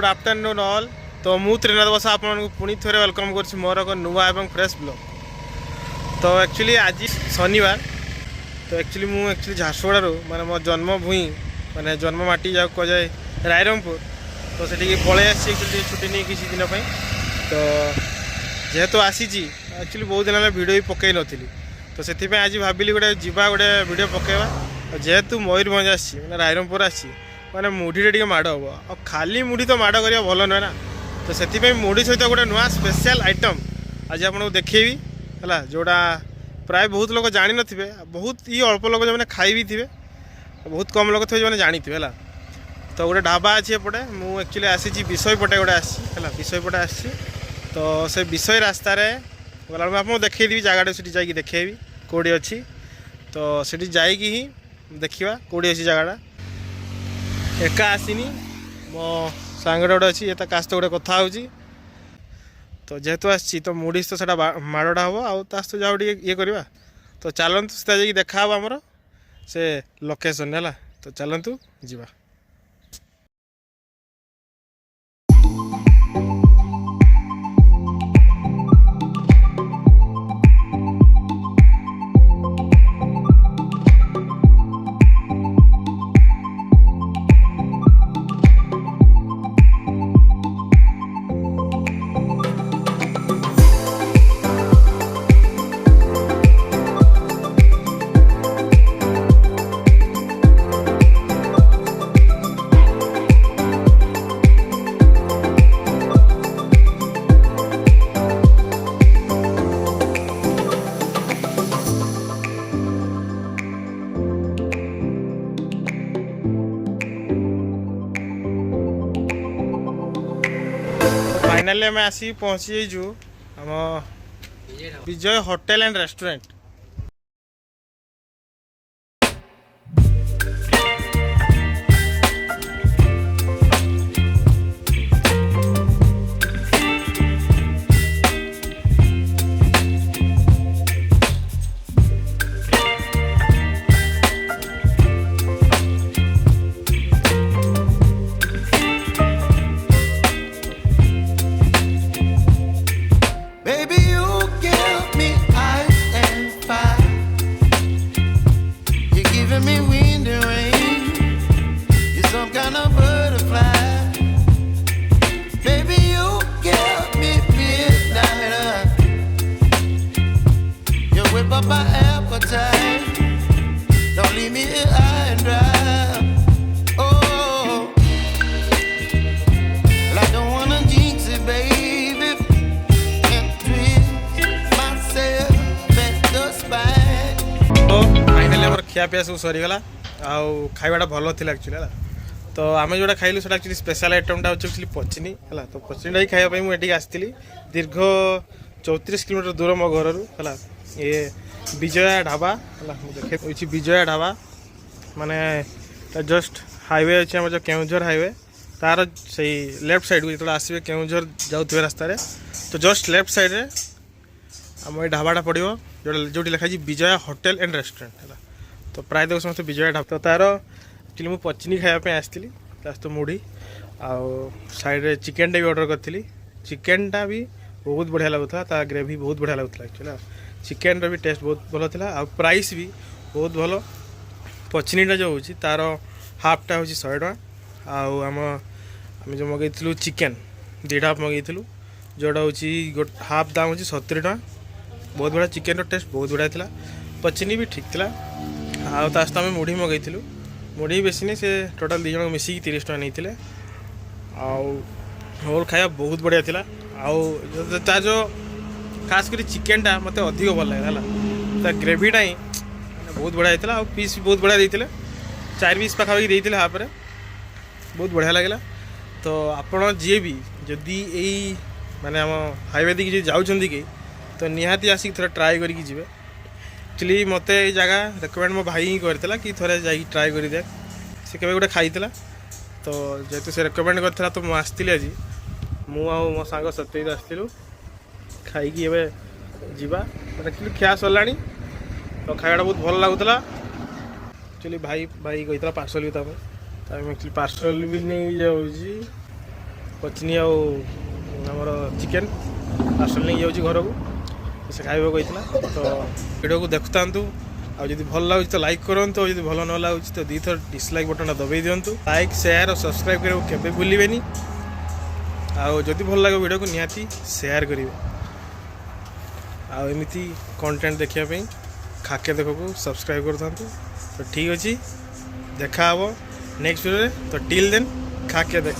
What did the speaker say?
Good afternoon all. तो मु त्रिनाथ बसा आपको पुणी थे वेलकम कर मोर एक नुआ और फ्रेश ब्लॉग। तो एक्चुअली आज शनिवार तो एक्चुअली झारसुगुड़ माने मो जन्मभूमि माने जन्ममाटी जहाँ कहुए रायरंगपुर। तो से पलि आसी छुट्टी नहीं किसी दिन तो जेहेतु आसी एक्चुअली बहुत दिन वीडियो भी पकई नी तो से आज भाविली गोटे जीवा गोटे वीडियो पकेवा। जेहेतु मयूरभंज आसी मैंने रायरंगपुर आसी मैंने मुढ़ी टे माड़ हम और खाली मुढ़ी तो माड़ करवा भल नुहे ना। तो से मुढ़ी सहित गोटे नुआ स्पेशल आइटम आज आपको देखी है जोड़ा प्राय बहुत लोग जानी नथिबे, बहुत ही अल्प लोग जो खाई भी थे, बहुत कम लोग थे जो जानी थे है। तो गोटे ढाबा अच्छी एपटे मुझे एक्चुअली आसी विषय पटे गोटे आसी विषय पटे आसी। तो से विषय रास्तार गला आपको देखी जगह से देखेबी कौटी अच्छी। तो सीठी जाइकी ही देखा कौटी अच्छी जगह एका आसनी मो सांगड़ गोटे अच्छी ये काश तो गोटे कथा हो। तो जेहेतु आसी तो मुढ़ी तो सेटा माड़टा हम आस तो जाओ ये करवा। तो चलतु सीधा जाकि देखा आमर से लोकेशन है। तो चलतु जीवा। फाइनली आम आसी पहुँची जाइजु आम Vijay hotel and restaurant. My appetite, don't leave me here high and dry. Oh, well, I don't wanna jinx it, baby, and twist myself at the spine. तो फाइनली आम खिया पिया सब सरीगला खाइबाटा भल थी एक्चुअली है। तो आम जोटा खाइलु से एक्चुअली स्पेशल आइटमटा होची पचनी है। तो पचनीटा ही खाइबा मुझे आसती दीर्घ 34 किलोमीटर दूर मो घर है। ये विजया ढाबा है देखे विजया ढाबा माने जस्ट हाईवे अच्छे आम जो केउझर हाईवे तार से लेफ्ट साइड को जो आसवे केउझर जाऊे रास्तार तो जस्ट लेफ्ट साइड रे आम ये ढाबाटा पड़ो जो लिखाई विजया होटेल एंड रेस्टोरेंट है। तो प्राय देख समस्त विजया ढाबा। तो तार एक्चुअली मुझे पचनी खायापी आसती तो मुढ़ी आउ साइड चिकेन भी ऑर्डर करी। चिकेनटा भी बहुत बढ़िया लगुता, ता ग्रेवी बहुत बढ़िया लगुता एक्चुअली। चिकेन भी टेस्ट बहुत भल था आ प्राइस भी बहुत भल। पचनीटा जो होची तार हाफटा हूँ 100 टका आम जो मगेलु चिकेन 2 हाफ मगेलु जोटा हूँ हाफ दाम हूँ 70 टका। बहुत बढ़िया चिकेन टेस्ट बहुत बढ़िया था। पचनी भी ठीक था आस्त आम मुढ़ी मगेलु मुढ़ी बेसी नहीं से टोटाल 2 जन मिसिकी 30 टका नहीं और खाया बहुत बढ़िया था। आ जो खास कर चिकेनटा मत अधिक भल लगे ग्रेवीटा ही बहुत बढ़िया होता है। पीस भी बहुत बढ़िया देते 4 पीस पाखापाखि देते हाफ्रे बहुत बढ़िया लगे। तो आपण जी भी जदि यही माने आम हाईवे देखिए जाऊँच कि तो निहाती आसिक थोड़ा ट्राए करके जी। एक्चुअली मत ये जगह रेकमेंड मो भाई ही करता कि थोड़े जा ट्राए कर देख से केवे गोटे खाई। तो जेहेतु से रेकमेंड करता तो मुझे आसती आज मो सांग सत्यजित आसलु खाई जीवा एक्चुअली खिया सरला। तो खाइबाटा बहुत भल लगुला। एक्चुअली भाई कही पार्सल भी तमें एक्चुअली पार्सल भी नहीं जाऊँगी ପଚନି ଆଉ ଆମର ଚିକେନ୍ ପାର୍ସଲ ନେଇକି ଯାଉଛି ଘରକୁ ସେ ଖାଇବାକୁ କହିଥିଲା। ତ ଭିଡ଼ିଓକୁ ଦେଖୁଥାନ୍ତୁ ଆଉ ଯଦି ଭଲ ଲାଗୁଛି ତ ଲାଇକ୍ କରନ୍ତୁ ଆଉ ଯଦି ଭଲ ନ ଲାଗୁଛି ତ ଦୁଇଥର ଡିସଲାଇକ୍ ବଟନ୍ଟା ଦବାଇ ଦିଅନ୍ତୁ। ଲାଇକ୍ ସେୟାର ଆଉ ସବସ୍କ୍ରାଇବ୍ କରିବାକୁ କେବେ ଭୁଲିବେନି ଆଉ ଯଦି ଭଲ ଲାଗେ ଭିଡ଼ିଓକୁ ନିହାତି ସେୟାର କରିବେ ଆଉ ଏମିତି କଣ୍ଟେଣ୍ଟ ଦେଖିବା ପାଇଁ ଖାକେ ଦେଖକୁ ସବସ୍କ୍ରାଇବ୍ କରିଥାନ୍ତୁ। ତ ଠିକ୍ ଅଛି ଦେଖା ହେବ ନେକ୍ସଟ ଭିଡ଼ିଓରେ। ତ ଟିଲ୍ ଦେନ୍ ଖାକେ ଦେଖ।